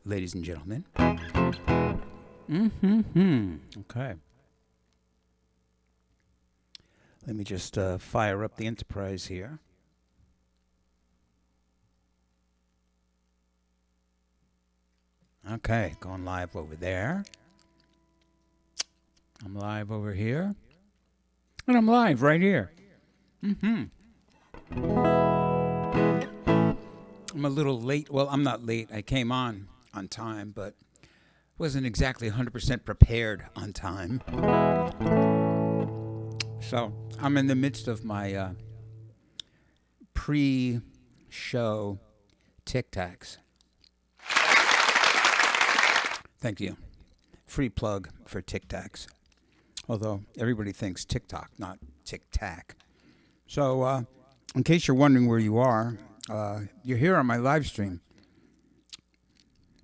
ladies and gentlemen. Okay. Let me just fire up the Enterprise here. Okay, going live over there. I'm live over here. And I'm live right here. I'm a little late. Well, I'm not late. I came on time, but wasn't exactly 100% prepared on time. So I'm in the midst of my pre-show Tic Tacs. Thank you. Free plug for Tic Tacs. Although everybody thinks TikTok, not Tic Tac. So in case you're wondering where you are, you're here on my live stream.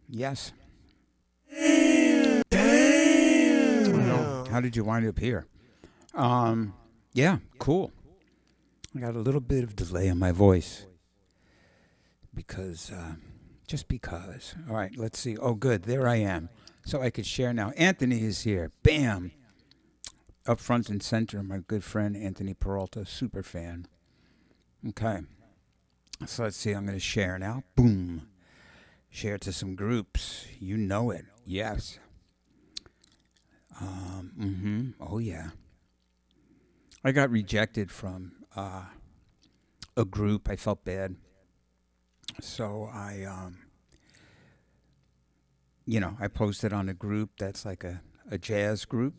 Yes. Damn. How did you wind up here? Yeah, cool. I got a little bit of delay in my voice because, just because. All right, let's see. Oh, good. There I am. So I could share now. Anthony is here. Bam. Up front and center, my good friend Anthony Peralta, super fan. Okay. So let's see. I'm going to share now. Boom. Share to some groups. You know it. Yes. Oh, yeah. I got rejected from a group. I felt bad. So I posted on a group that's like a jazz group,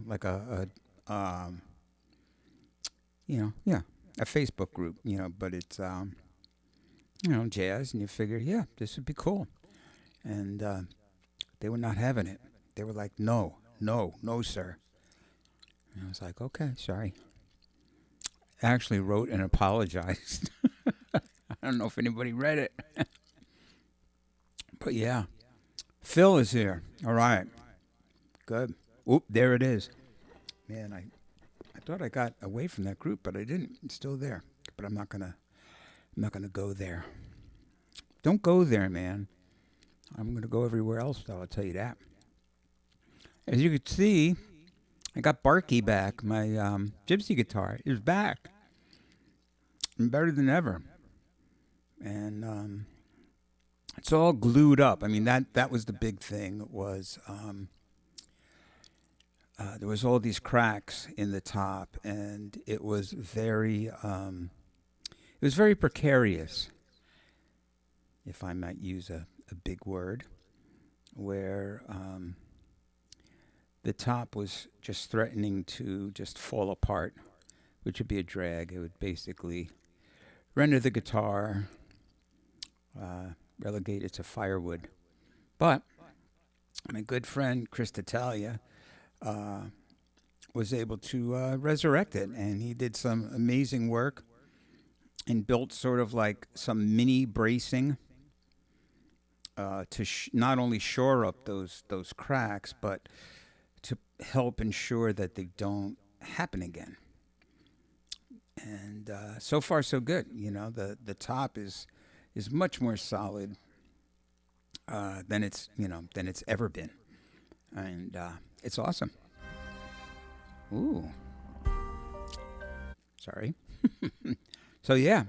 like a Facebook group, but it's, jazz, and you figure, yeah, this would be cool. And they were not having it. They were like, no, sir. And I was like, okay, sorry. I actually wrote and apologized. I don't know if anybody read it. But yeah, Phil is here. All right. Good. Oop, there it is. Man, I thought I got away from that group, but I didn't. It's still there. But I'm not gonna go there. Don't go there, man. I'm gonna go everywhere else, though, I'll tell you that. As you can see, I got Barky back. My gypsy guitar is back. And better than ever. And it's all glued up. I mean, that was the big thing, was there was all these cracks in the top, and it was very precarious, if I might use a big word, where the top was just threatening to just fall apart, which would be a drag. It would basically render the guitar, relegate it to firewood. But my good friend Chris D'Italia was able to resurrect it, and he did some amazing work and built sort of like some mini bracing to not only shore up those cracks, but to help ensure that they don't happen again. And so far, so good. The top is much more solid than it's ever been, and it's awesome. Ooh, sorry. So yeah.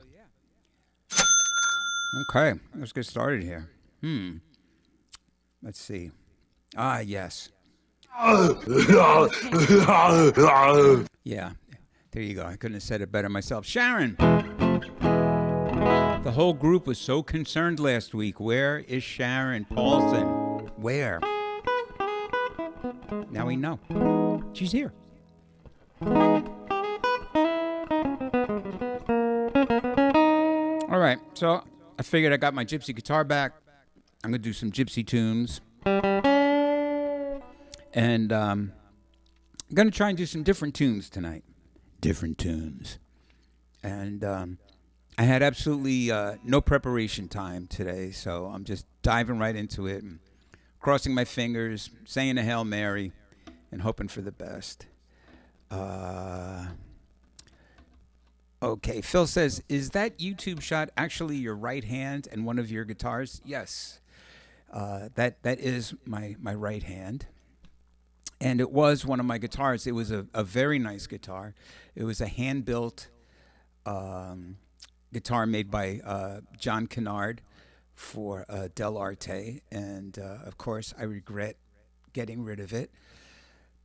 Okay, let's get started here. Let's see. Yes. Yeah, there you go. I couldn't have said it better myself. Sharon! The whole group was so concerned last week. Where is Sharon Paulson? Where? Now we know. She's here. All right, so I figured I got my gypsy guitar back. I'm going to do some gypsy tunes. And I'm going to try and do some different tunes tonight. Different tunes. And I had absolutely no preparation time today, so I'm just diving right into it and crossing my fingers, saying a Hail Mary, and hoping for the best. Okay, Phil says, is that YouTube shot actually your right hand and one of your guitars? Yes. That is my right hand, and it was one of my guitars. It was a very nice guitar. It was a hand built um, guitar made by John Kennard for Del Arte, and of course I regret getting rid of it.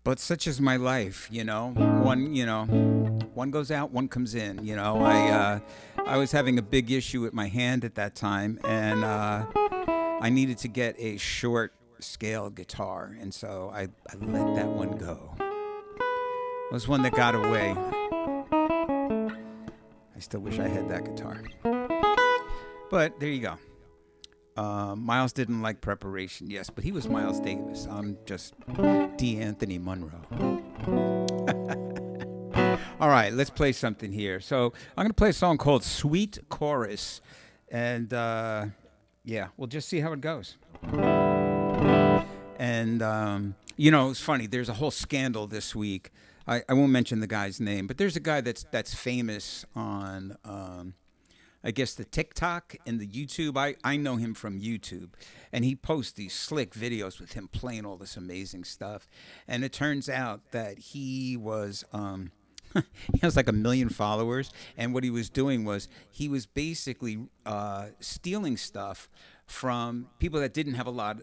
But such is my life, you know. One goes out, one comes in. I was having a big issue with my hand at that time, and I needed to get a short scale guitar, and so I let that one go. It was one that got away. I still wish I had that guitar. But there you go. Miles didn't like preparation, yes, but he was Miles Davis. I'm just D. Anthony Munro. All right, let's play something here. So I'm going to play a song called Sweet Chorus. And yeah, we'll just see how it goes. And, it's funny. There's a whole scandal this week. I won't mention the guy's name, but there's a guy that's famous on I guess the TikTok and the YouTube. I know him from YouTube, and he posts these slick videos with him playing all this amazing stuff. And it turns out that he was he has like 1 million followers, and what he was doing was he was basically stealing stuff from people that didn't have a lot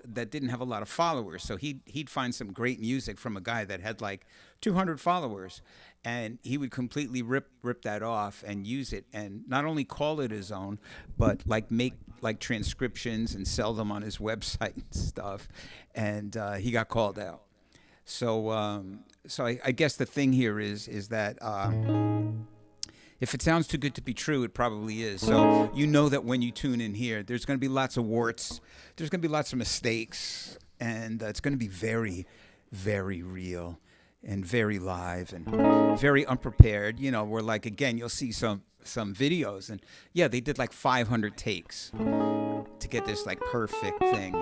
of followers. So he'd find some great music from a guy that had like 200 followers, and he would completely rip that off and use it, and not only call it his own, but like make like transcriptions and sell them on his website and stuff. And he got called out. So I guess the thing here is that if it sounds too good to be true, it probably is. So you know that when you tune in here, there's going to be lots of warts, there's going to be lots of mistakes, and it's going to be very, very real and very live and very unprepared. Where like again, you'll see some videos, and yeah, they did like 500 takes to get this like perfect thing,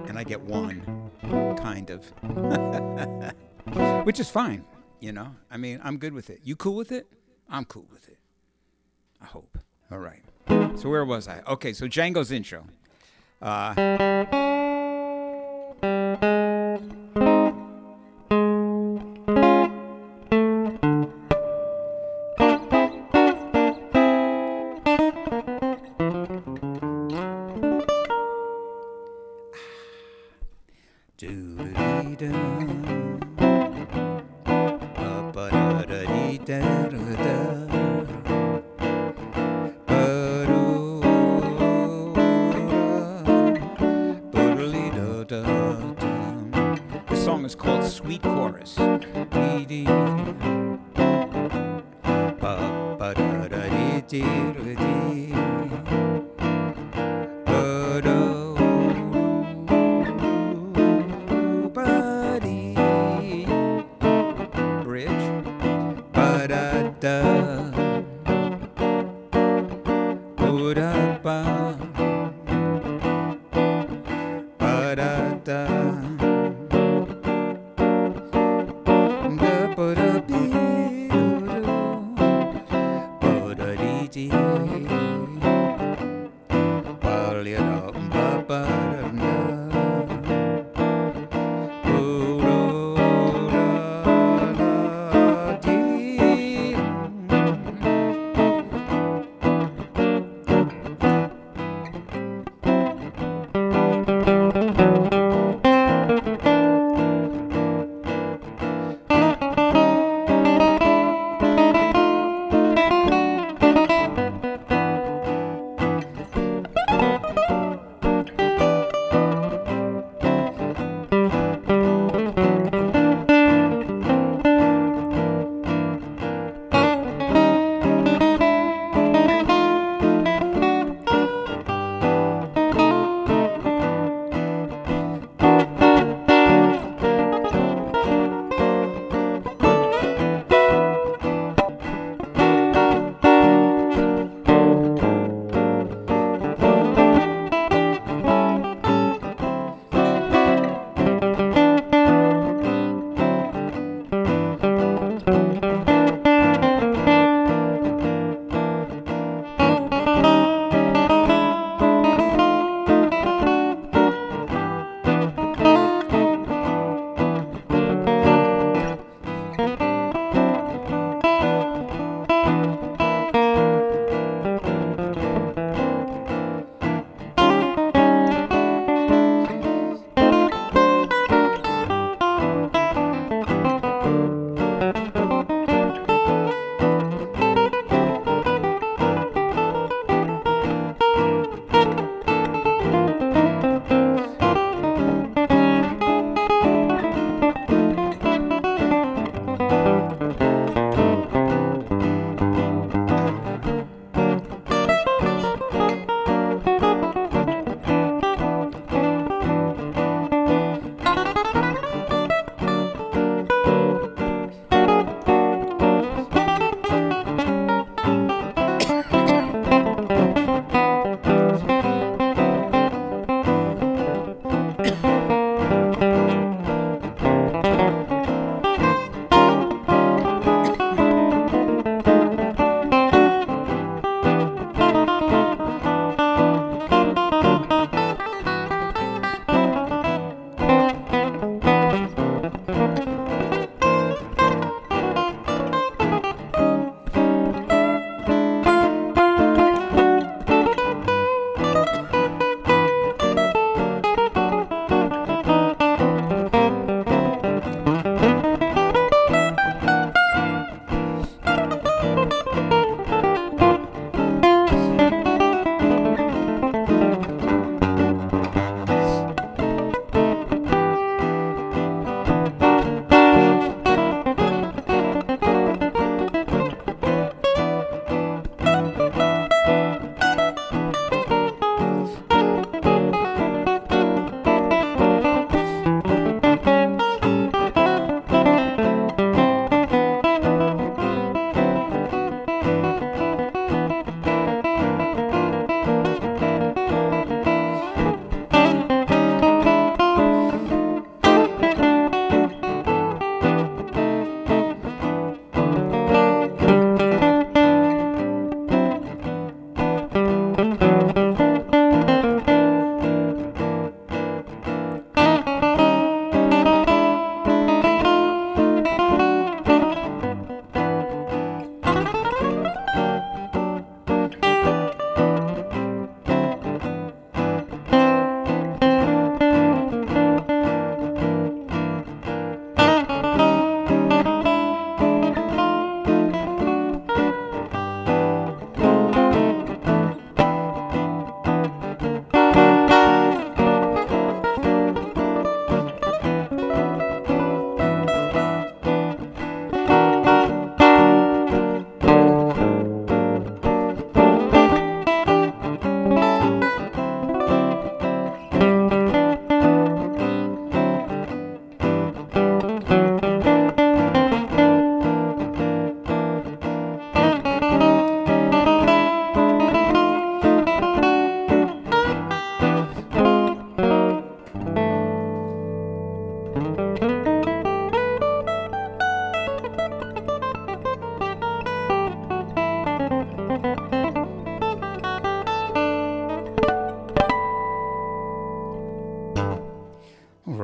and I get one, kind of, which is fine. I mean, I'm good with it. You cool with it? I'm cool with it. I hope. All right. So where was I? Okay, so Django's intro. This song is called Sweet Chorus.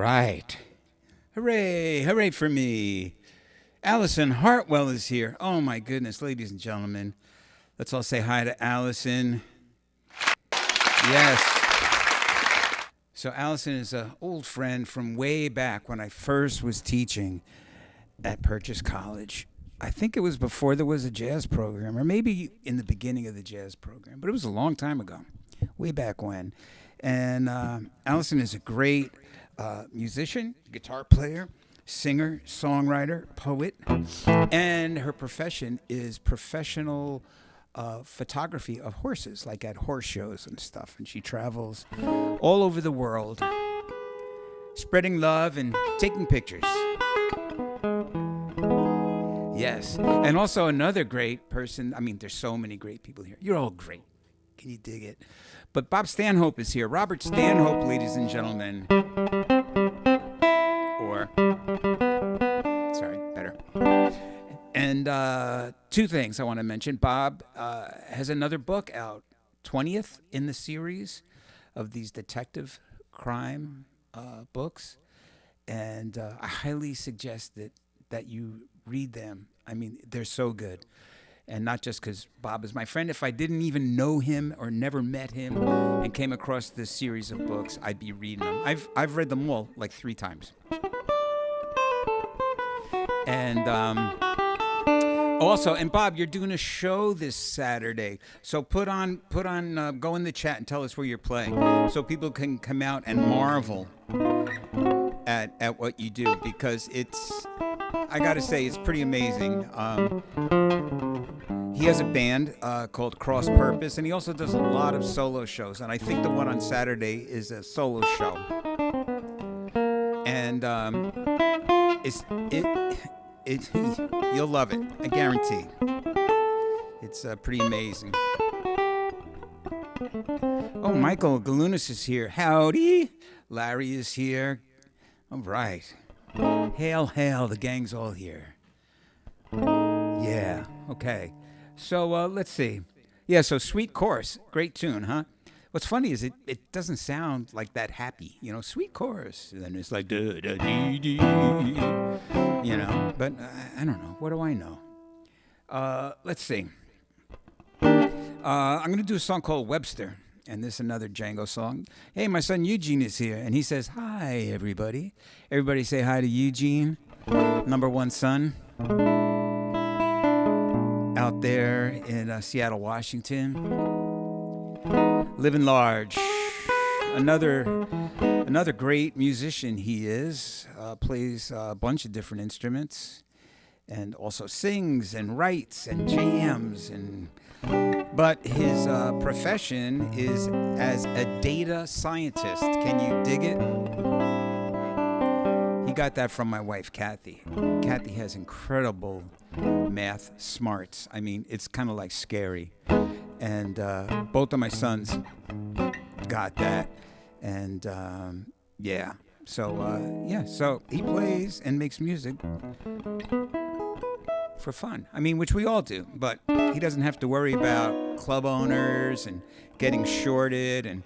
right. Hooray, hooray for me. Allison Hartwell is here. Oh my goodness, ladies and gentlemen. Let's all say hi to Allison. Yes. So Allison is an old friend from way back when I first was teaching at Purchase College. I think it was before there was a jazz program, or maybe in the beginning of the jazz program, but it was a long time ago, way back when. And Allison is a great musician, guitar player, singer, songwriter, poet, and her profession is professional photography of horses, like at horse shows and stuff. And she travels all over the world, spreading love and taking pictures. Yes. And also another great person. I mean, there's so many great people here. You're all great. Can you dig it? But Bob Stanhope is here. Robert Stanhope, ladies and gentlemen. Or, sorry, better. And two things I want to mention. Bob has another book out, 20th in the series of these detective crime books. And I highly suggest that you read them. I mean, they're so good. And not just because Bob is my friend. If I didn't even know him or never met him and came across this series of books, I'd be reading them. I've read them all like 3 times. And also, and Bob, you're doing a show this Saturday. So go in the chat and tell us where you're playing so people can come out and marvel at what you do, because I gotta say, it's pretty amazing. He has a band called Cross Purpose, and he also does a lot of solo shows. And I think the one on Saturday is a solo show. And you'll love it, I guarantee. It's pretty amazing. Oh, Michael Galunas is here. Howdy. Larry is here. All right. Hail, hail, the gang's all here. Yeah, okay. So let's see. Yeah, so Sweet Chorus, great tune, huh? What's funny is it doesn't sound like that happy, Sweet Chorus. And then it's like, da, da, dee, dee, but I don't know. What do I know? Let's see. I'm going to do a song called Webster. And this is another Django song. Hey, my son Eugene is here, and he says, hi, everybody. Everybody say hi to Eugene, number 1 son, out there in Seattle, Washington. Living large. Another great musician he is. Plays a bunch of different instruments, and also sings and writes and jams But his profession is as a data scientist. Can you dig it? He got that from my wife, Kathy. Kathy has incredible math smarts. I mean, it's kind of like scary. And both of my sons got that. And yeah. So he plays and makes music for fun. I mean, which we all do, but he doesn't have to worry about club owners and getting shorted and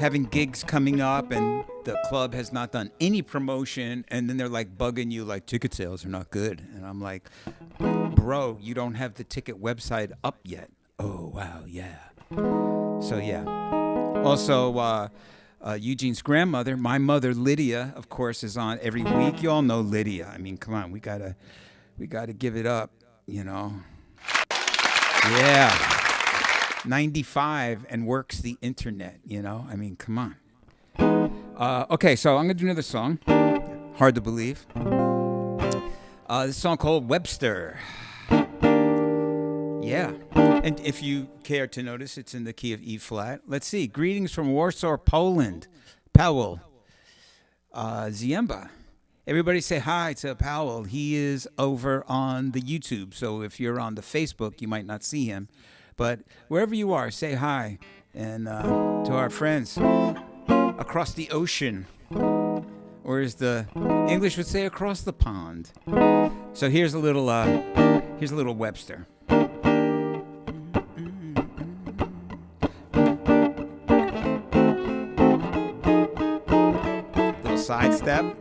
having gigs coming up and the club has not done any promotion, and then they're like bugging you like ticket sales are not good. And I'm like, bro, you don't have the ticket website up yet. Oh, wow, yeah. So yeah. Also, Eugene's grandmother, my mother Lydia, of course, is on every week. You all know Lydia. I mean, come on, we gotta give it up, Yeah. 95 and works the internet, I mean, come on. Okay, so I'm going to do another song. Hard to believe. This song called Webster. Yeah. And if you care to notice, it's in the key of E flat. Let's see. Greetings from Warsaw, Poland. Powell. Ziemba. Everybody say hi to Powell. He is over on the YouTube. So if you're on the Facebook, you might not see him. But wherever you are, say hi. And to our friends across the ocean. Or as the English would say, across the pond. So here's a little Webster. sidestep.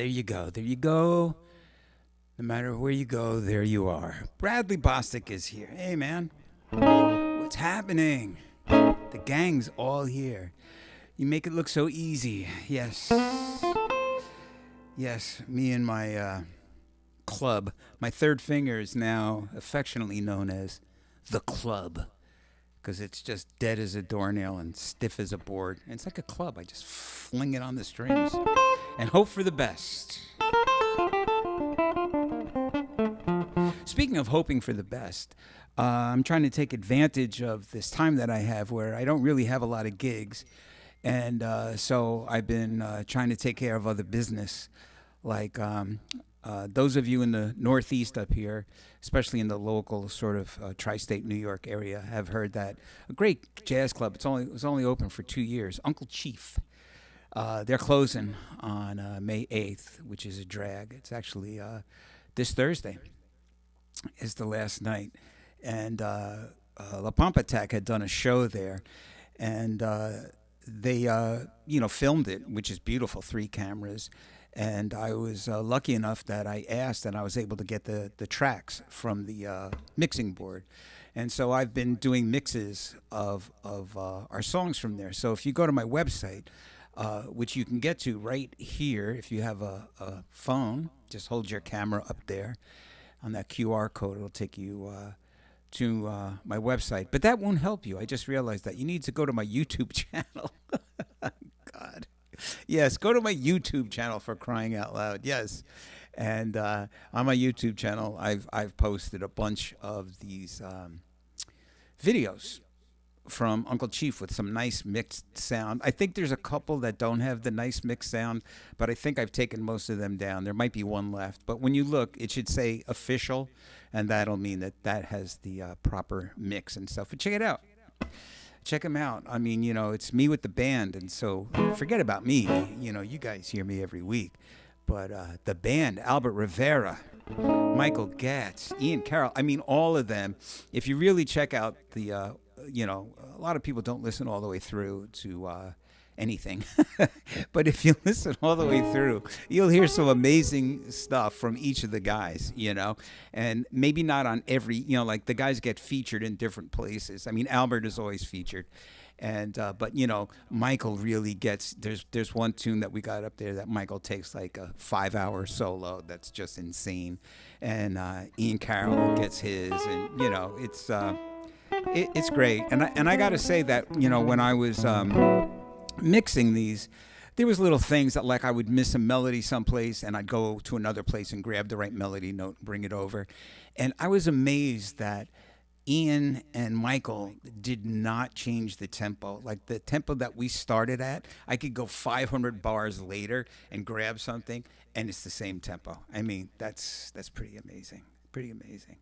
There you go. There you go. No matter where you go, there you are. Bradley Bostic is here. Hey, man. What's happening? The gang's all here. You make it look so easy. Yes. Yes, me and my club. My third finger is now affectionately known as the club. because it's just dead as a doornail and stiff as a board. And it's like a club. I just fling it on the strings and hope for the best. Speaking of hoping for the best, I'm trying to take advantage of this time that I have where I don't really have a lot of gigs. And so I've been trying to take care of other business. Like those of you in the Northeast up here, especially in the local sort of tri-state New York area, have heard that a great jazz club, it was only open for 2 years, Uncle Chief. They're closing on May 8th, which is a drag. It's actually this Thursday is the last night. And La Pampatac had done a show there, and they filmed it, which is beautiful, 3 cameras. And I was lucky enough that I asked, and I was able to get the tracks from the mixing board. And so I've been doing mixes of our songs from there. So if you go to my website, which you can get to right here, if you have a phone, just hold your camera up there on that QR code. It'll take you to my website. But that won't help you. I just realized that you need to go to my YouTube channel. God. Yes, go to my YouTube channel, for crying out loud. Yes. And on my YouTube channel, I've posted a bunch of these videos from Uncle Chief with some nice mixed sound. I think there's a couple that don't have the nice mixed sound, but I think I've taken most of them down. There might be one left. But when you look, it should say official, and that'll mean that has the proper mix and stuff. But check it out. Check them out. I mean, it's me with the band, and so forget about me. You guys hear me every week. But the band, Albert Rivera, Michael Gatz, Ian Carroll, I mean, all of them. If you really check out the, a lot of people don't listen all the way through to anything. But if you listen all the way through, you'll hear some amazing stuff from each of the guys, and maybe not on every, like the guys get featured in different places. I mean, Albert is always featured. And but Michael really gets, there's one tune that we got up there that Michael takes like a 5-hour solo that's just insane. And Ian Carroll gets his, and it's great. And I got to say that when I was mixing these, there was little things that, like, I would miss a melody someplace and I'd go to another place and grab the right melody note and bring it over. And I was amazed that Ian and Michael did not change the tempo. Like the tempo that we started at, I could go 500 bars later and grab something and it's the same tempo. I mean, that's pretty amazing. Pretty amazing.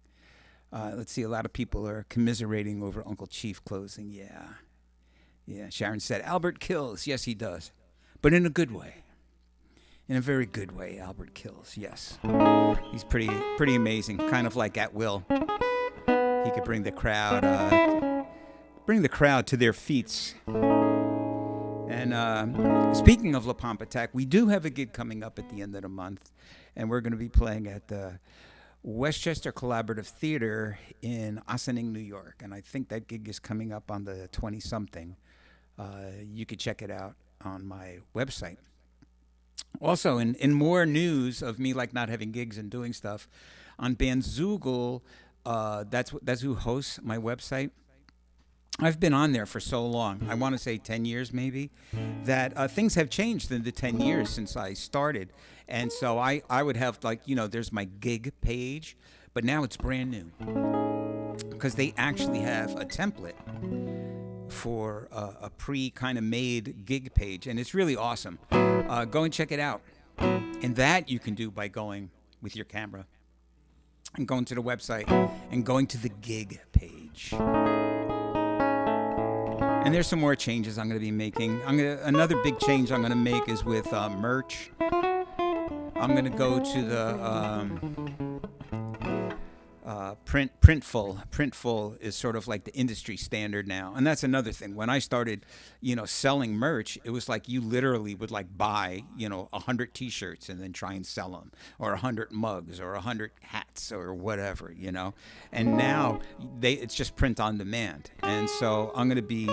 Let's see, a lot of people are commiserating over Uncle Chief closing. Yeah, Sharon said, Albert kills. Yes, he does. But in a good way. In a very good way, Albert kills. Yes. He's pretty amazing. Kind of like at will. He could bring the crowd to their feet. And speaking of La Pampatac, we do have a gig coming up at the end of the month. And we're going to be playing at the Westchester Collaborative Theater in Ossining, New York. And I think that gig is coming up on the 20-something. You could check it out on my website. Also, in more news of me like not having gigs and doing stuff, on Bandzoogle, that's who hosts my website. I've been on there for so long, I want to say 10 years maybe, that things have changed in the 10 years since I started. And so I would have, like, there's my gig page, but now it's brand new because they actually have a template for a kind of made gig page, and it's really awesome. Go and check it out. And that you can do by going with your camera and going to the website and going to the gig page. And there's some more changes I'm going to be making. Another big change I'm going to make is with merch. I'm going to go to the Printful. Printful is sort of like the industry standard now. And that's another thing. When I started, selling merch, it was like you literally would like buy, 100 T-shirts and then try and sell them, or 100 mugs, or 100 hats, or whatever, And now it's just print on demand. And so I'm gonna be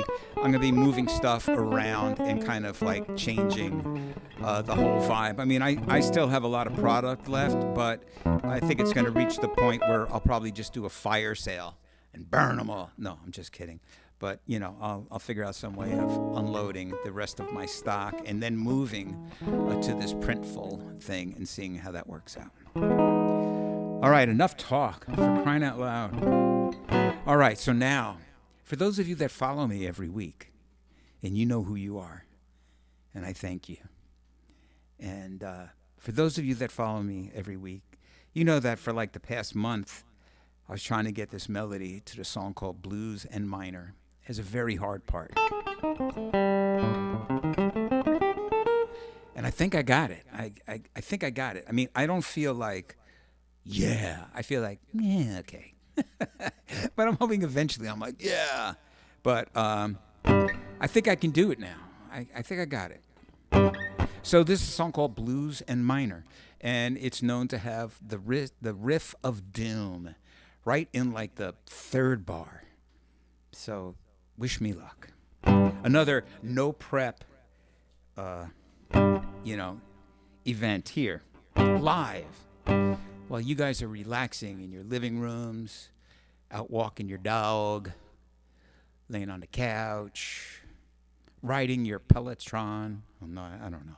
moving stuff around and kind of like changing the whole vibe. I mean, I still have a lot of product left, but I think it's gonna reach the point where I'll probably just do a fire sale and burn them all. No, I'm just kidding. But I'll figure out some way of unloading the rest of my stock and then moving to this Printful thing and seeing how that works out. All right, enough talk, for crying out loud. All right, so now, for those of you that follow me every week, and you know who you are, and I thank you. And for those of you that follow me every week, you know that for like the past month, I was trying to get this melody to the song called Blues N Minor. It has a very hard part. And I think I got it. I think I got it. I mean, I don't feel like, yeah. I feel like, yeah, okay. But I'm hoping eventually I'm like, yeah. But I think I can do it now. I think I got it. So this is a song called Blues N Minor. And it's known to have the riff of doom right in like the third bar. So wish me luck. Another no prep, event here, live. While you guys are relaxing in your living rooms, out walking your dog, laying on the couch, riding your Peloton. Oh, no, I don't know.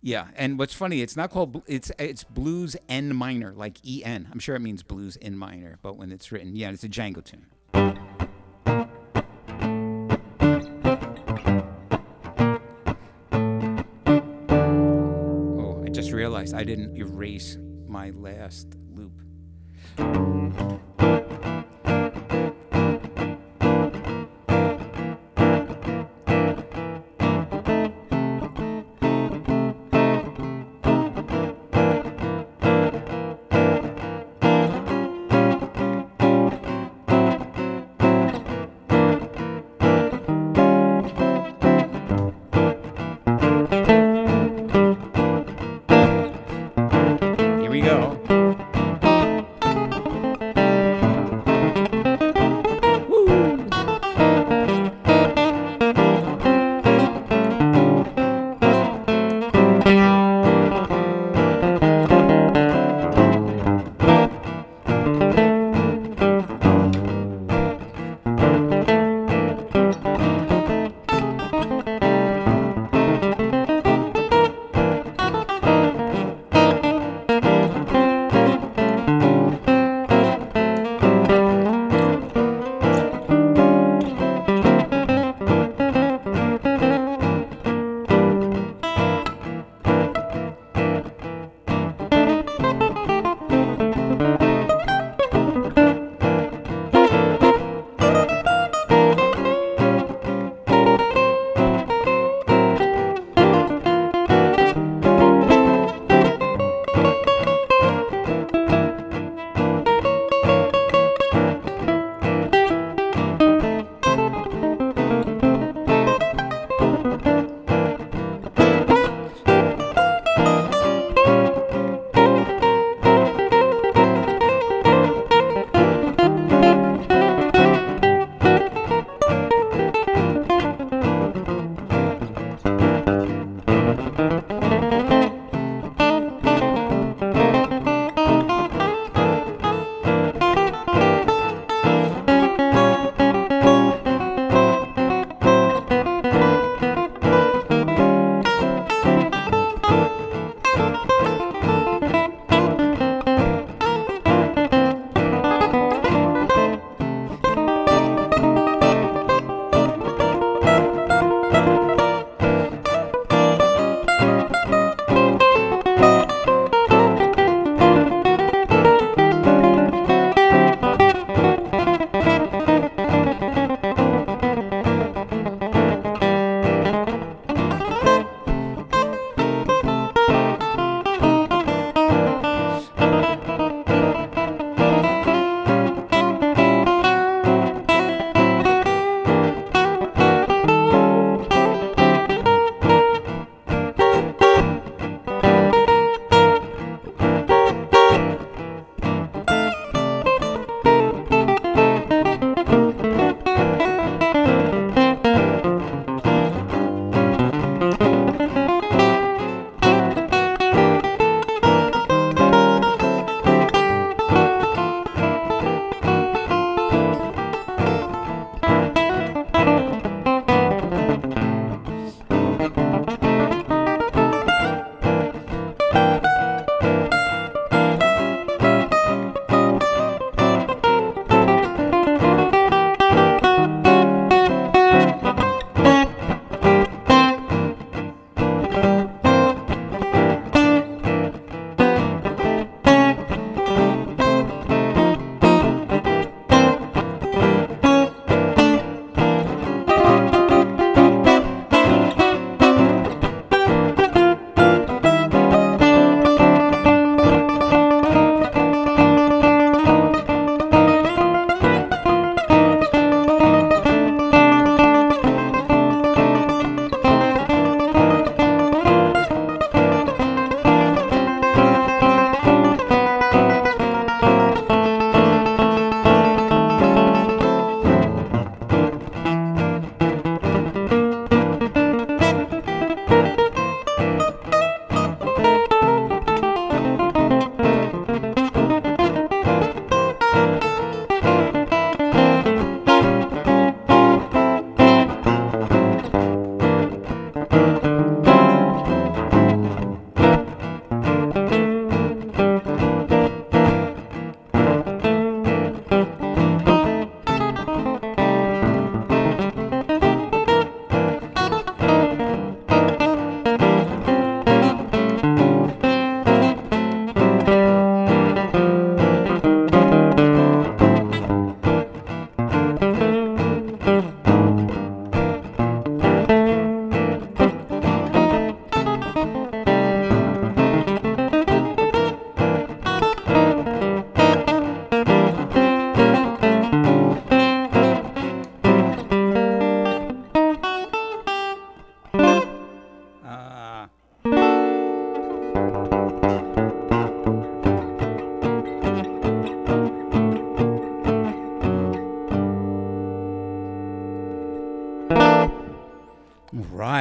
Yeah, and what's funny, it's not called, it's Blues N Minor, like E-N. I'm sure it means Blues N Minor, but when it's written, yeah, it's a Django tune. Oh, I just realized I didn't erase my last loop.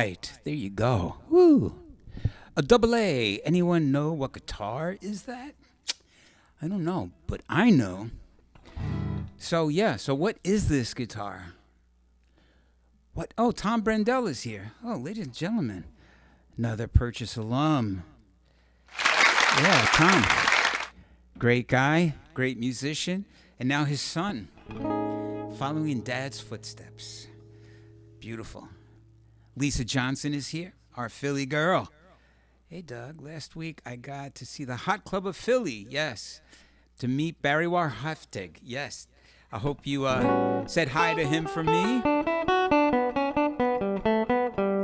right. There you go. Woo. A double A. Anyone know what guitar is that? I don't know, but I know. So, yeah. So, what is this guitar? What? Oh, Tom Brendel is here. Oh, ladies and gentlemen. Another Purchase alum. Yeah, Tom. Great guy, great musician, and now his son, following in Dad's footsteps. Beautiful. Lisa Johnson is here, our Philly girl. Hey, Doug, last week I got to see the Hot Club of Philly, yes, to meet Barry Warhaftig, yes. I hope you said hi to him from me.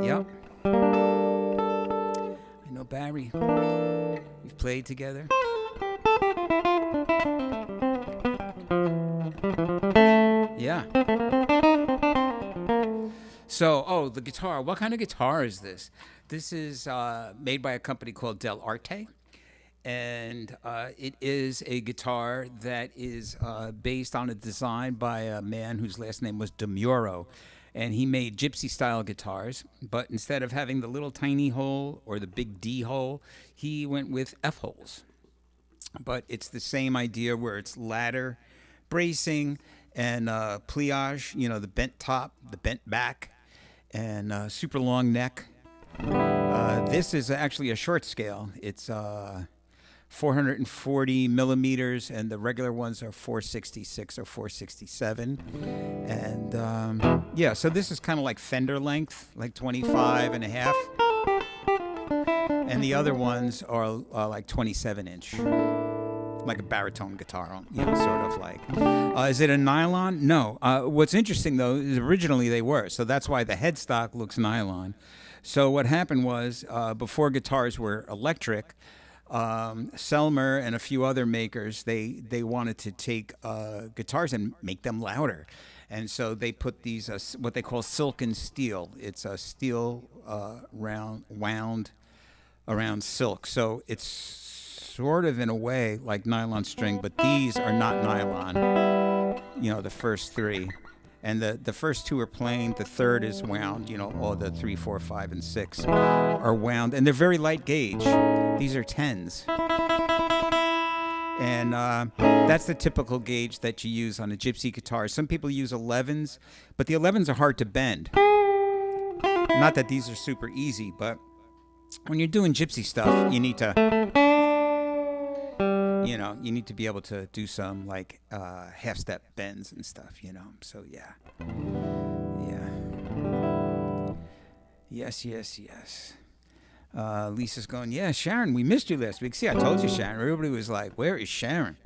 Yep. I know Barry. We've played together. Yeah. So, oh, the guitar. What kind of guitar is this? This is made by a company called Del Arte. And it is a guitar that is based on a design by a man whose last name was de Munro. And he made gypsy-style guitars. But instead of having the little tiny hole or the big D hole, he went with F holes. But it's the same idea where it's ladder bracing and pliage, you know, the bent top, the bent back, and super long neck. This is actually a short scale. It's 440 millimeters, and the regular ones are 466 or 467. And yeah, so this is kind of like Fender length, like 25 and a half. And the other ones are like 27 inch. Like a baritone guitar, you know, sort of like. Is it a nylon? No. What's interesting, though, is originally they were. So that's why the headstock looks nylon. So what happened was, before guitars were electric, Selmer and a few other makers, they wanted to take guitars and make them louder. And so they put these, what they call silken steel. It's a steel wound around silk. So it's sort of in a way like nylon string, but these are not nylon, you know, the first three. And the first two are plain, the third is wound, you know, all the 3, 4, 5, and 6 are wound. And they're very light gauge. These are 10s. And that's the typical gauge that you use on a gypsy guitar. Some people use 11s, but the 11s are hard to bend. Not that these are super easy, but when you're doing gypsy stuff, you need to... You know, you need to be able to do some like half-step bends and stuff, you know. So yeah. Yes. Lisa's going, yeah, Sharon, we missed you last week. See, I told you, Sharon. Everybody was like, where is Sharon?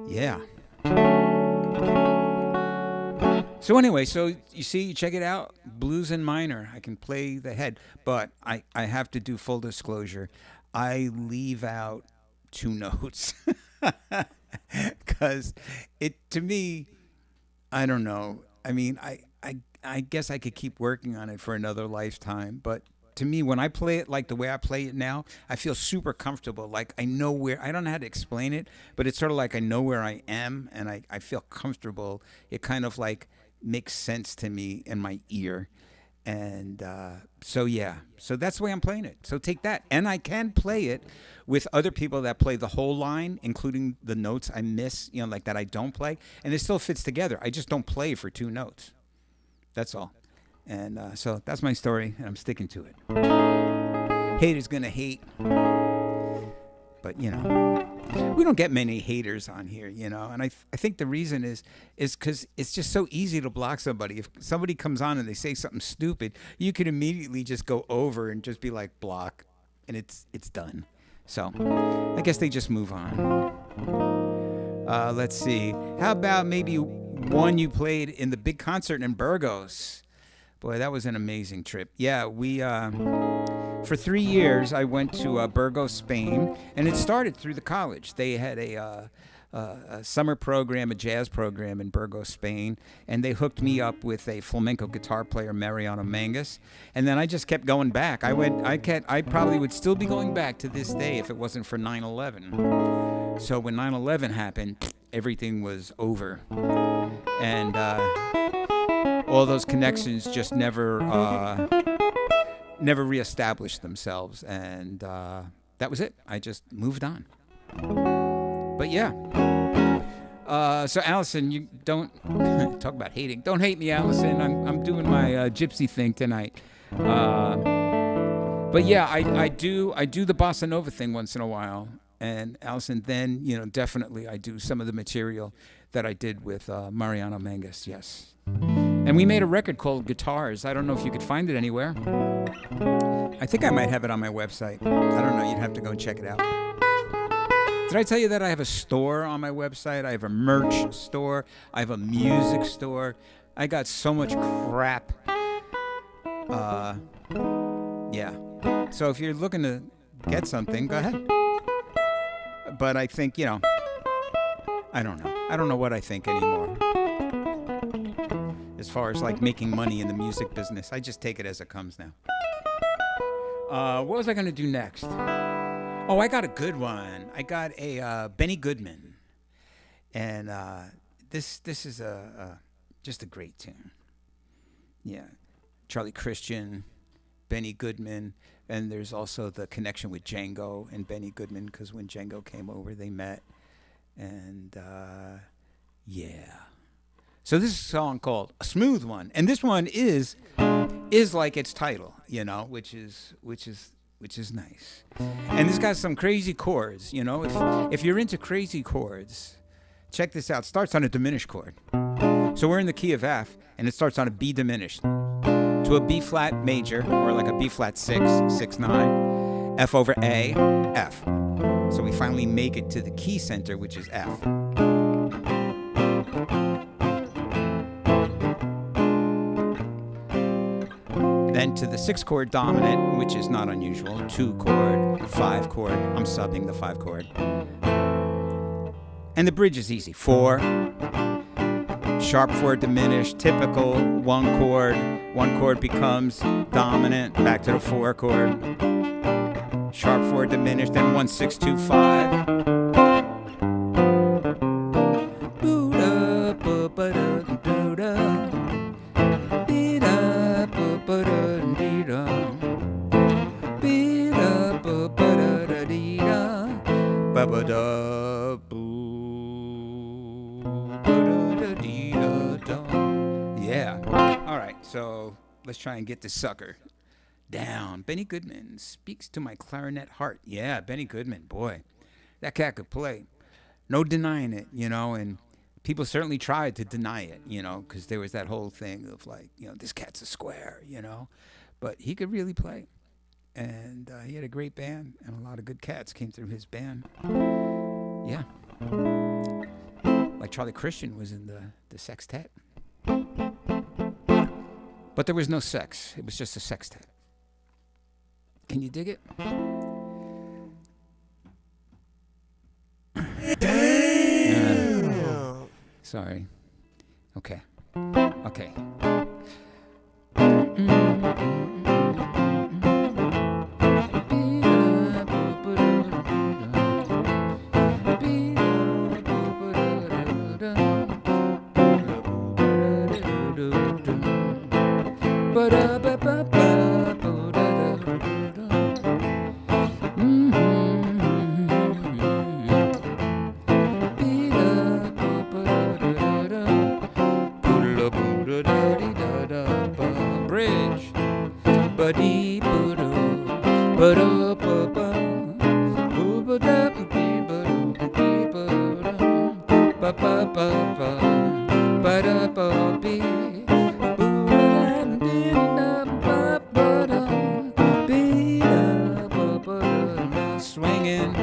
Yeah. So anyway, so you see, you check it out, blues and minor. I can play the head, but I have to do full disclosure. I leave out 2 notes because to me, I don't know. I mean, I guess I could keep working on it for another lifetime, but to me, when I play it like the way I play it now, I feel super comfortable. Like I know where, I don't know how to explain it, but it's sort of like I know where I am and I feel comfortable. It kind of like makes sense to me in my ear. And so yeah, so that's the way I'm playing it. So take that. And I can play it with other people that play the whole line, including the notes I miss, you know, like that I don't play. And it still fits together. I just don't play for 2 notes. That's all. And so that's my story, and I'm sticking to it. Haters gonna hate. But, you know, we don't get many haters on here, you know. And I think the reason is because it's just so easy to block somebody. If somebody comes on and they say something stupid, you could immediately just go over and just be like, block. And it's done. So I guess they just move on. Let's see. How about maybe one you played in the big concert in Burgos? Boy, that was an amazing trip. Yeah, we... For 3 years, I went to Burgos, Spain, and it started through the college. They had a summer program, a jazz program in Burgos, Spain, and they hooked me up with a flamenco guitar player, Mariano Mangas, and then I just kept going back. I probably would still be going back to this day if it wasn't for 9/11. So when 9/11 happened, everything was over, and all those connections just never reestablished themselves, and that was it. I just moved on. But yeah. So Allison, you don't talk about hating. Don't hate me, Allison. I'm doing my gypsy thing tonight. But yeah, I do the bossa nova thing once in a while. And Allison, then definitely I do some of the material that I did with Mariano Mangus. Yes. And we made a record called Guitars. I don't know if you could find it anywhere. I think I might have it on my website. I don't know. You'd have to go check it out. Did I tell you that I have a store on my website? I have a merch store. I have a music store. I got so much crap. Yeah. So if you're looking to get something, go ahead. But I think, I don't know. I don't know what I think anymore. As far as like making money in the music business, I just take it as it comes now. What was I going to do next? Oh, I got a good one. I got a Benny Goodman, and this is just a great tune. Yeah, Charlie Christian, Benny Goodman, and there's also the connection with Django and Benny Goodman, because when Django came over, they met, and yeah. So this is a song called "A Smooth One," and this one is like its title, which is nice. And this got some crazy chords, if you're into crazy chords, check this out. It starts on a diminished chord. So we're in the key of F, and it starts on a B diminished to a B flat major, or like a B flat 6/9, F over A, F. So we finally make it to the key center, which is F. Then to the 6-chord dominant, which is not unusual, 2-chord, 5-chord. I'm subbing the 5-chord. And the bridge is easy. 4, sharp 4 diminished, typical 1 chord. 1 chord becomes dominant, back to the 4 chord. Sharp 4 diminished, then 1, 6, 2, 5. Yeah. All right. So let's try and get this sucker down. Benny Goodman speaks to my clarinet heart. Yeah, Benny Goodman. Boy, that cat could play. No denying it, and people certainly tried to deny it, because there was that whole thing of like, this cat's a square, but he could really play. And he had a great band, and a lot of good cats came through his band. Yeah. Like Charlie Christian was in the sextet. But there was no sex. It was just a sextet. Can you dig it? Damn! Sorry. Okay. Bridge. Swinging.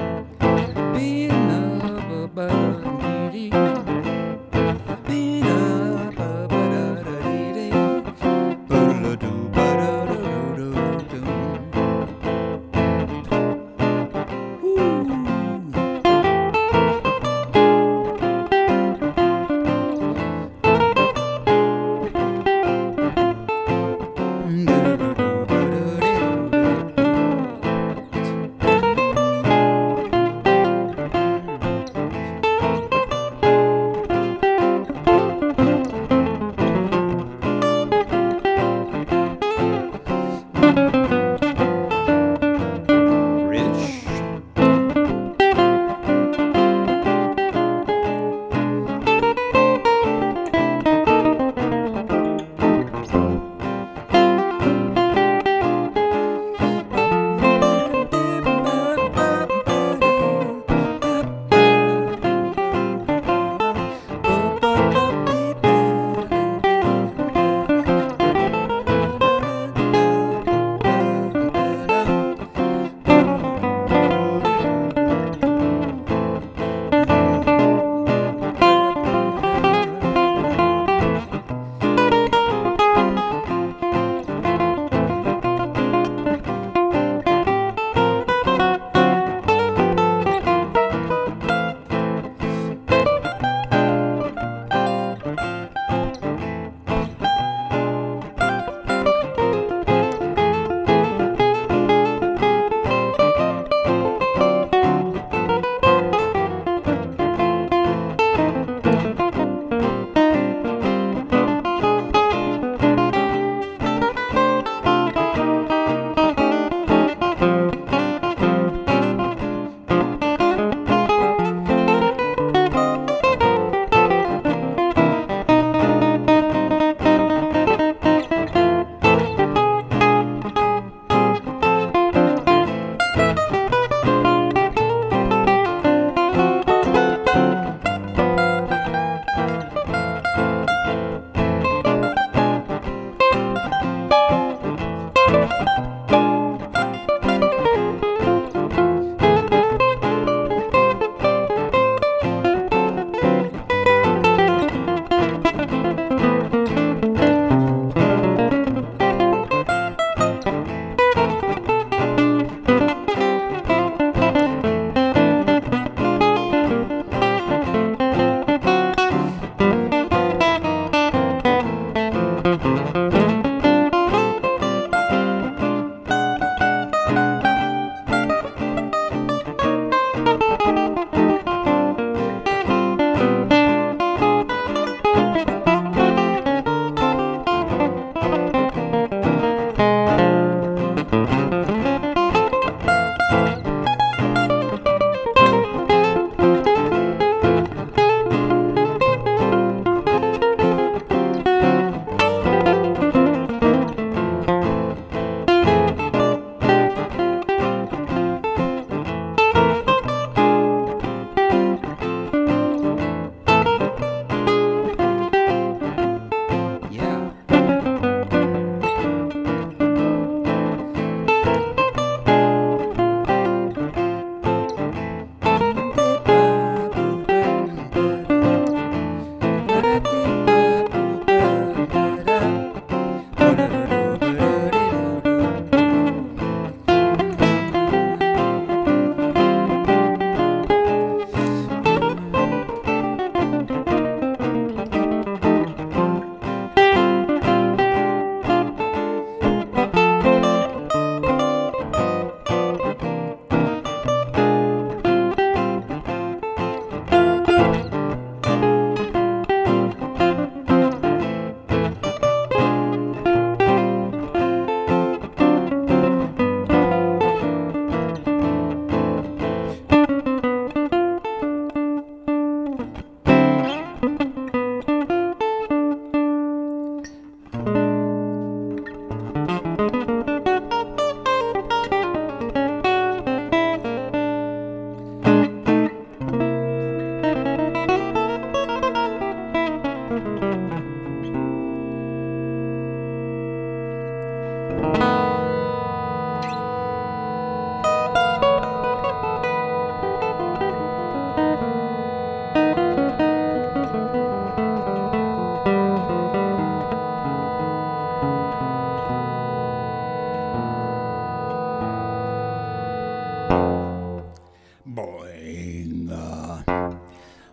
Boing.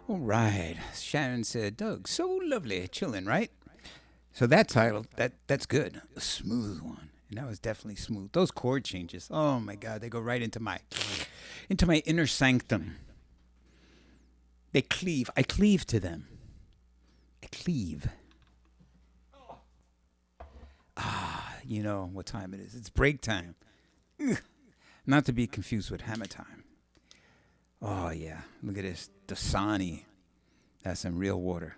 All right. Sharon said, Doug, so lovely, chilling, right? So that title, that's good. A smooth one. And that was definitely smooth. Those chord changes, oh my God, they go right into my inner sanctum. They cleave. I cleave to them. I cleave. You know what time it is. It's break time. Ugh. Not to be confused with hammer time. Oh, yeah. Look at this. Dasani. That's some real water.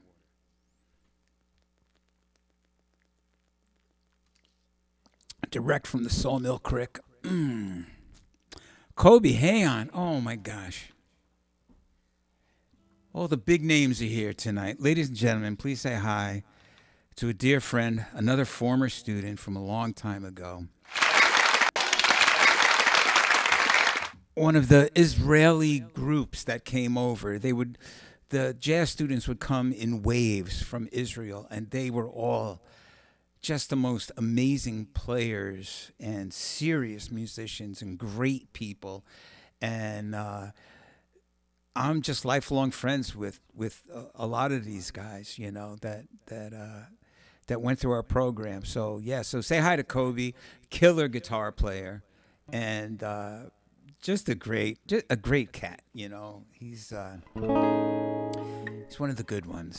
Direct from the Sawmill Creek. Kobe, hang on. Oh, my gosh. All the big names are here tonight. Ladies and gentlemen, please say hi to a dear friend, another former student from a long time ago. One of the Israeli groups that came over, the jazz students would come in waves from Israel, and they were all just the most amazing players and serious musicians and great people. And I'm just lifelong friends with a lot of these guys, you know, that went through our program. So yeah, so say hi to Kobe, killer guitar player, and just a great cat. You know, he's one of the good ones.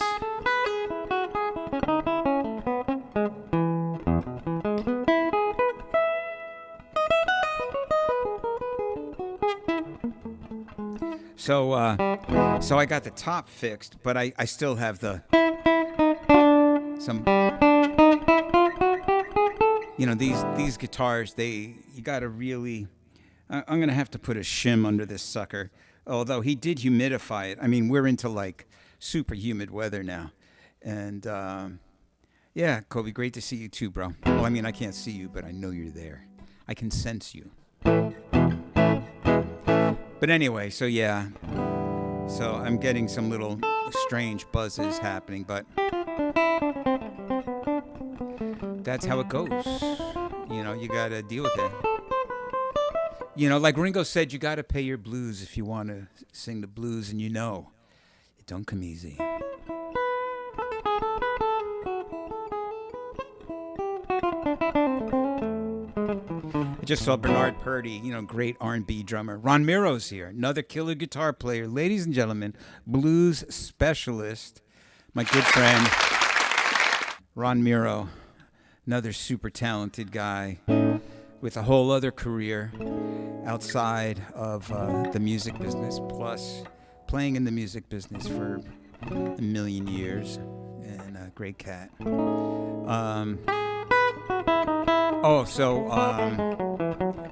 So I got the top fixed, but I still have some, you know, these guitars, you gotta really, I'm gonna have to put a shim under this sucker, although he did humidify it. I mean, we're into like super humid weather now. And yeah, Kobe, great to see you too, bro. Well, I mean, I can't see you, but I know you're there. I can sense you. But anyway, so yeah. So I'm getting some little strange buzzes happening, but that's how it goes. You know, you got to deal with it. You know, like Ringo said, you got to pay your blues if you want to sing the blues, and you know, it don't come easy. I just saw Bernard Purdy, you know, great R&B drummer. Ron Miro's here, another killer guitar player. Ladies and gentlemen, blues specialist, my good friend, Ron Miro, another super talented guy with a whole other career outside of the music business, plus playing in the music business for a million years, and a great cat.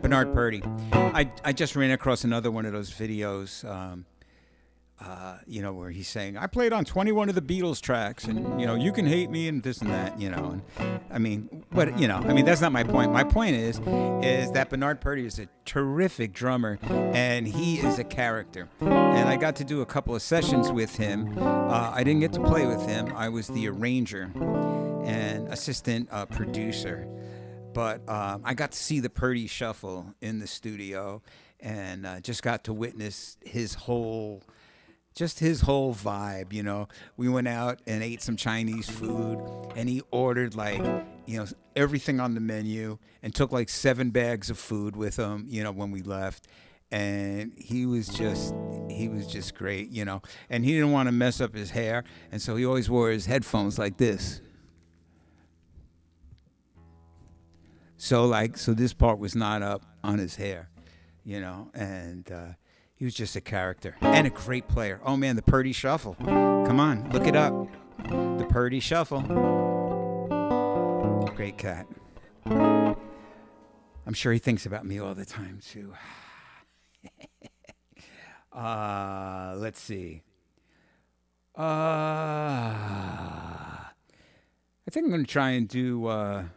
Bernard Purdy. I just ran across another one of those videos, you know, where he's saying, I played on 21 of the Beatles tracks, and, you know, you can hate me and this and that, you know. And I mean, but, you know, I mean, that's not my point. My point is that Bernard Purdy is a terrific drummer, and he is a character. And I got to do a couple of sessions with him. I didn't get to play with him. I was the arranger and assistant producer. But I got to see the Purdy Shuffle in the studio, and just got to witness his whole vibe, you know. We went out and ate some Chinese food, and he ordered like, you know, everything on the menu, and took like 7 bags of food with him, you know, when we left. And he was just great, you know. And he didn't want to mess up his hair, and so he always wore his headphones like this. So this part was not up on his hair, you know, and he was just a character and a great player. Oh man, the Purdy Shuffle. Come on, look it up. The Purdy Shuffle. Great cat. I'm sure he thinks about me all the time too. Let's see. I think I'm going to try and do... what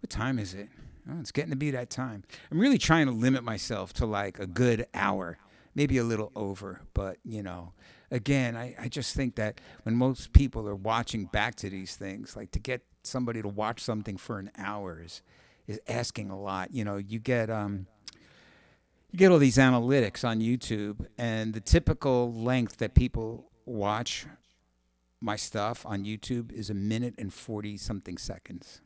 time is it? Oh, it's getting to be that time. I'm really trying to limit myself to like a good hour, maybe a little over. But, you know, again, I just think that when most people are watching back to these things, like to get somebody to watch something for an hour is asking a lot. You know, you get you get all these analytics on YouTube, and the typical length that people watch my stuff on YouTube is 1 minute and 40 something seconds.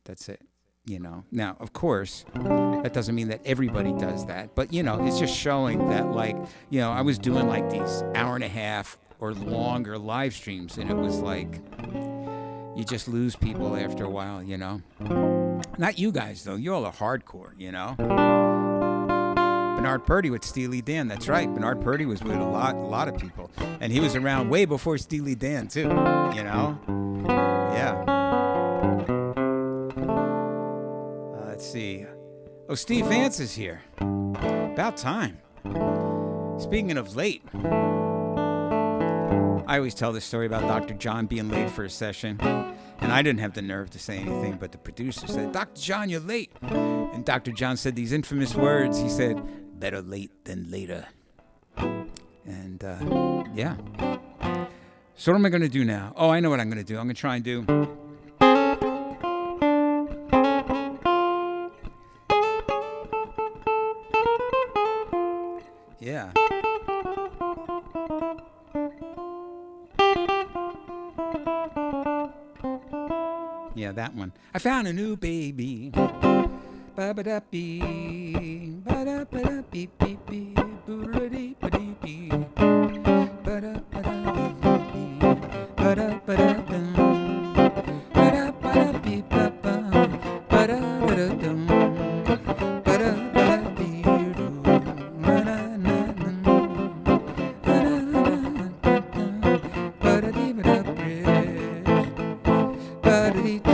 That's it. Now, of course, that doesn't mean that everybody does that, but it's just showing that, like, I was doing like these hour and a half or longer live streams, and it was like you just lose people after a while. Not you guys though. You all are hardcore. Bernard Purdy with Steely Dan. That's right. Bernard Purdy was with a lot of people, and he was around way before Steely Dan too. Yeah. Let's see. Oh, Steve Vance is here. About time. Speaking of late, I always tell this story about Dr. John being late for a session, and I didn't have the nerve to say anything, but the producer said, "Dr. John, you're late." And Dr. John said these infamous words. He said, "Better late than later." And, yeah. So what am I going to do now? Oh, I know what I'm going to do. I'm going to try and do... Yeah. Yeah, that one. I found a new baby. Ba-ba-da-bee. Ba-da-ba-da-bee-bee-bee. Boo-da-dee-ba-dee-bee. Ba-da-ba-da-bee-bee. Ba-da-ba-da-dum. Ba-da-ba-da-bee-ba-bum. Ba-da-ba-da-dum. Ba-da-ba-da-bee-doo. Na-na-na-na. Na-na-na-na-na. Ba-da-dee-ba-da-bee. Ba-da-dee-da-da-da-da-da-da-da-da.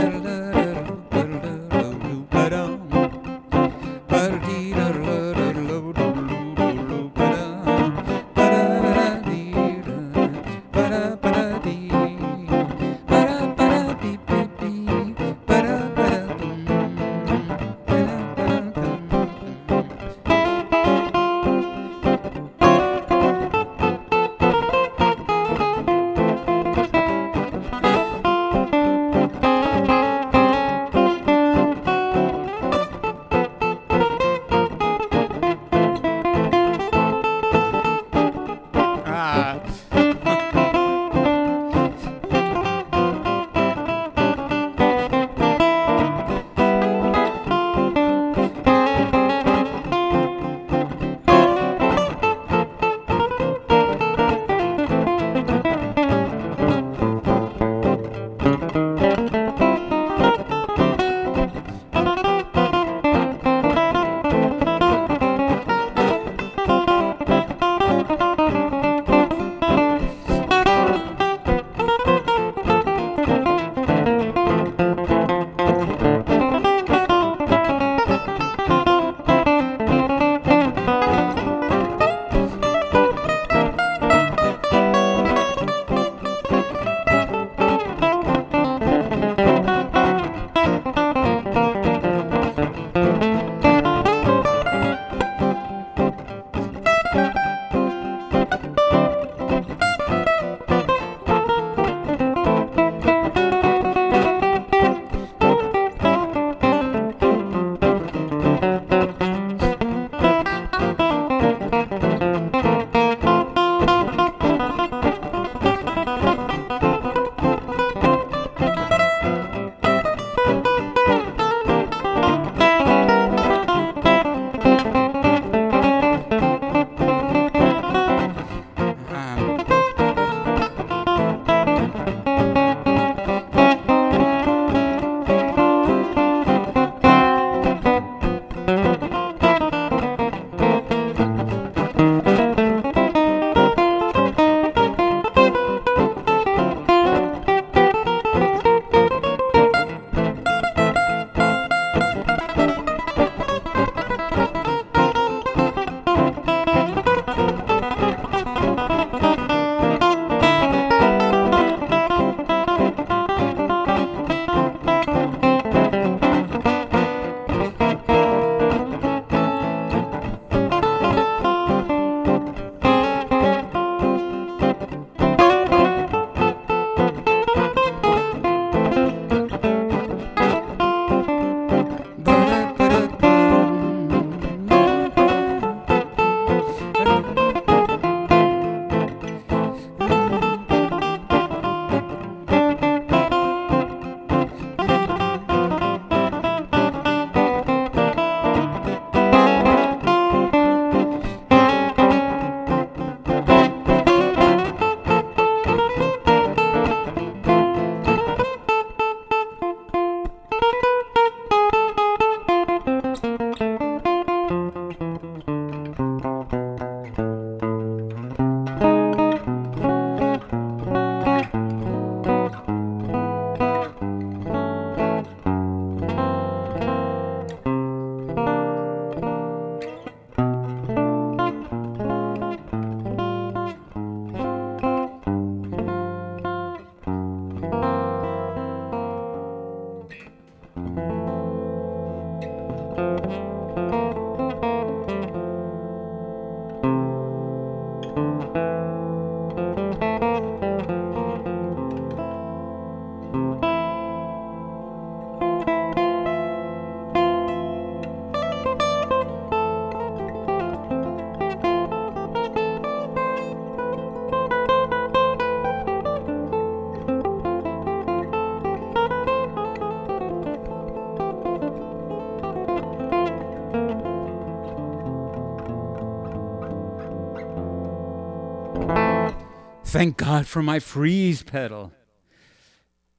thank God for my freeze pedal.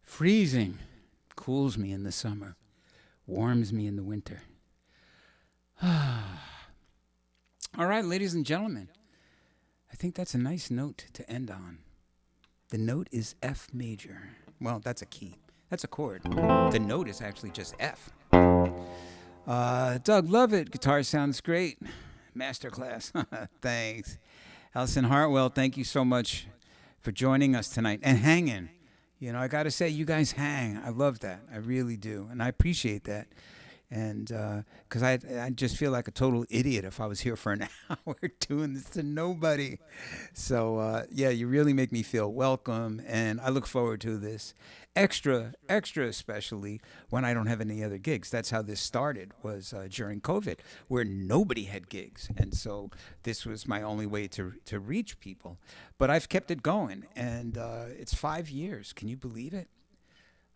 Freezing cools me in the summer, warms me in the winter. All right, ladies and gentlemen, I think that's a nice note to end on. The note is F major. Well, that's a key. That's a chord. The note is actually just F. Doug, love it. Guitar sounds great. Masterclass. Thanks. Allison Hartwell, thank you so much for joining us tonight and hanging. You know, I got to say, you guys hang. I love that. I really do. And I appreciate that. And because I just feel like a total idiot if I was here for an hour doing this to nobody. So, yeah, you really make me feel welcome. And I look forward to this extra especially when I don't have any other gigs. That's how this started, was during COVID, where nobody had gigs. And so this was my only way to reach people. But I've kept it going. And it's 5 years. Can you believe it?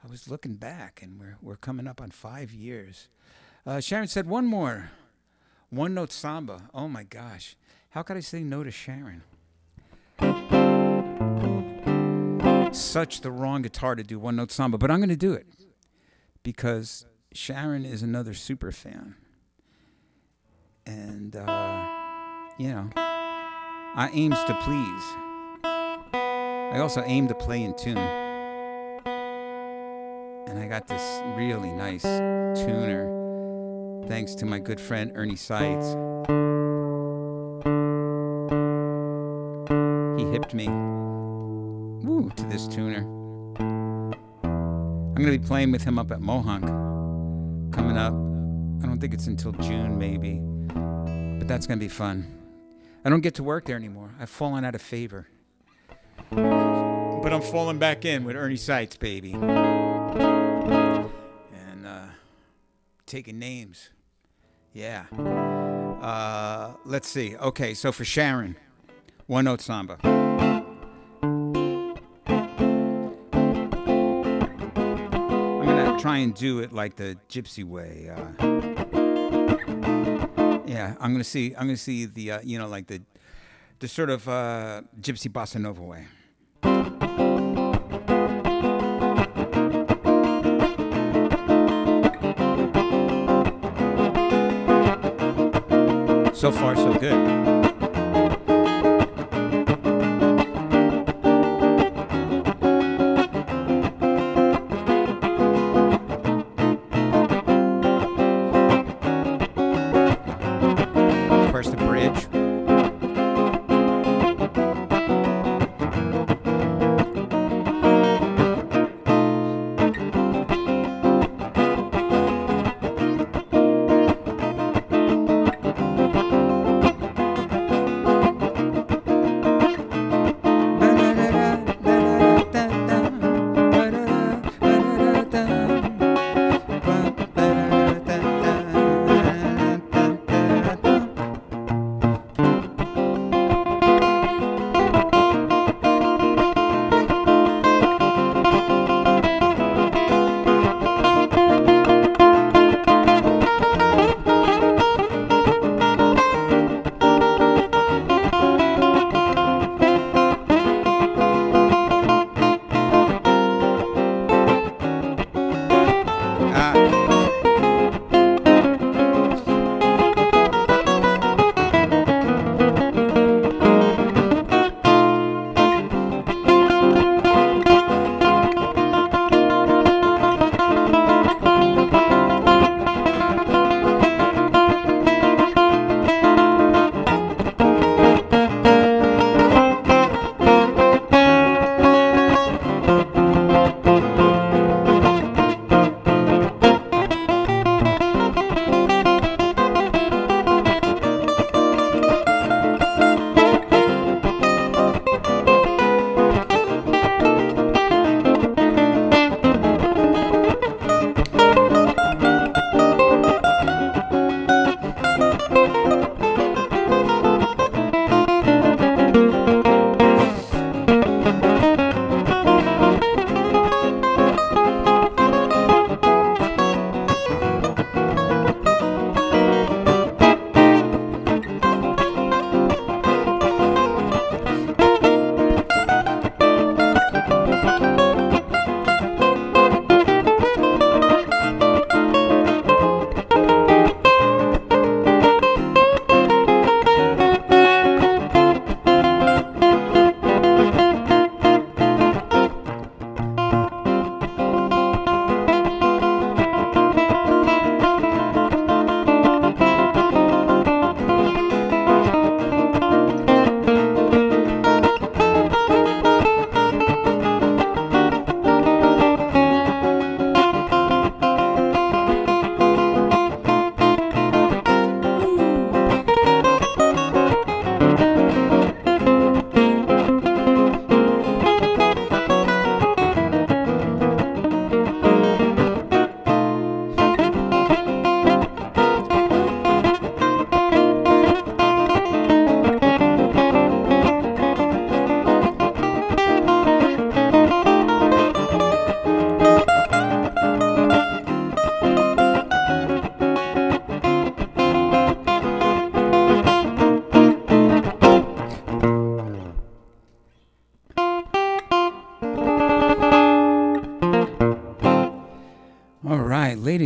I was looking back, and we're coming up on 5 years. Sharon said one more. One note samba. Oh, my gosh. How could I say no to Sharon? Such the wrong guitar to do one note samba, but I'm going to do it because Sharon is another super fan. And, you know, I aims to please. I also aim to play in tune. And I got this really nice tuner thanks to my good friend Ernie Seitz. He hipped me to this tuner. I'm going to be playing with him up at Mohonk coming up. I don't think it's until June maybe, but that's going to be fun. I don't get to work there anymore. I've fallen out of favor. But I'm falling back in with Ernie Seitz, baby. And taking names. Yeah. Let's see. Okay, so for Sharon, one note samba. I'm gonna try and do it like the gypsy way. Yeah, I'm gonna see the you know, like the sort of gypsy bossa nova way. So far, so good. First, the bridge.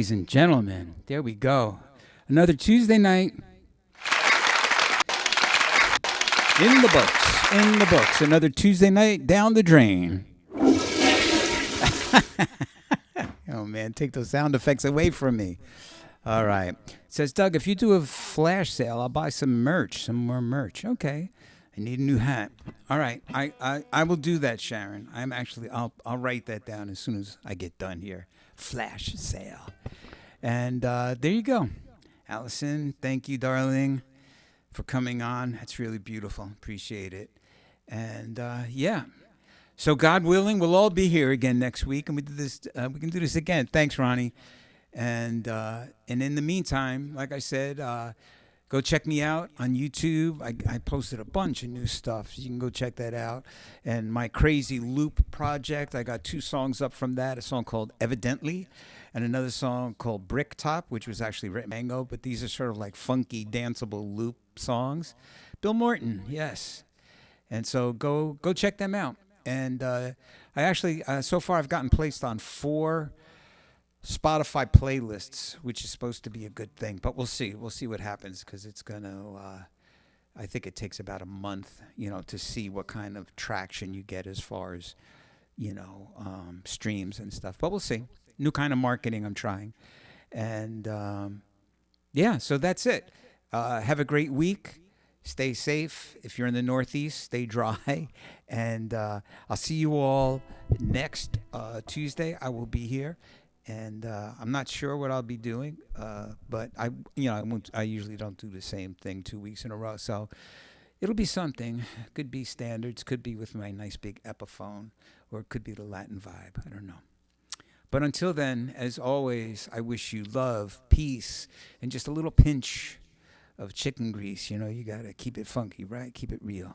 Ladies and gentlemen, there we go. Another Tuesday night in the books. In the books. Another Tuesday night down the drain. Oh, man, take those sound effects away from me. All right. It says, Doug, if you do a flash sale, I'll buy some merch, some more merch. Okay. I need a new hat. All right. I will do that, Sharon. I'll write that down as soon as I get done here. Flash sale. And there you go. Allison, thank you, darling, for coming on. That's really beautiful. Appreciate it. And yeah. So God willing, we'll all be here again next week, and we can do this again. Thanks, Ronnie. And in the meantime, like I said, go check me out on YouTube. I posted a bunch of new stuff, so you can go check that out. And my Crazy Loop project, I got 2 songs up from that. A song called Evidently, and another song called Brick Top, which was actually written by Mango. But these are sort of like funky, danceable loop songs. Bill Morton, yes. And so go check them out. And I actually, so far, I've gotten placed on 4 Spotify playlists, which is supposed to be a good thing. But we'll see. We'll see what happens, because it's going to, I think it takes about a month, to see what kind of traction you get as far as, streams and stuff. But we'll see. New kind of marketing I'm trying. And, yeah, so that's it. Have a great week. Stay safe. If you're in the Northeast, stay dry. And I'll see you all next Tuesday. I will be here. And I'm not sure what I'll be doing, but I usually don't do the same thing 2 weeks in a row. So it'll be something. Could be standards. Could be with my nice big Epiphone, or it could be the Latin vibe. I don't know. But until then, as always, I wish you love, peace, and just a little pinch of chicken grease. You got to keep it funky, right? Keep it real.